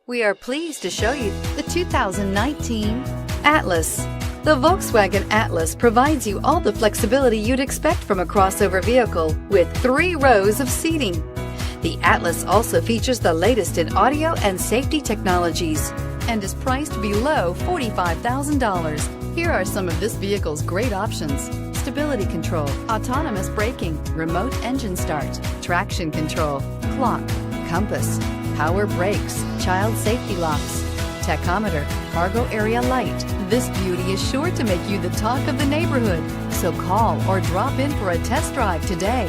We are pleased to show you the 2019 Atlas. The Volkswagen Atlas provides you all the flexibility you'd expect from a crossover vehicle with 3 rows of seating. The Atlas also features the latest in audio and safety technologies and is priced below $45,000. Here are some of this vehicle's great options: stability control, autonomous braking, remote engine start, traction control, clock, compass, power brakes, child safety locks, tachometer, cargo area light. This beauty is sure to make you the talk of the neighborhood. So call or drop in for a test drive today.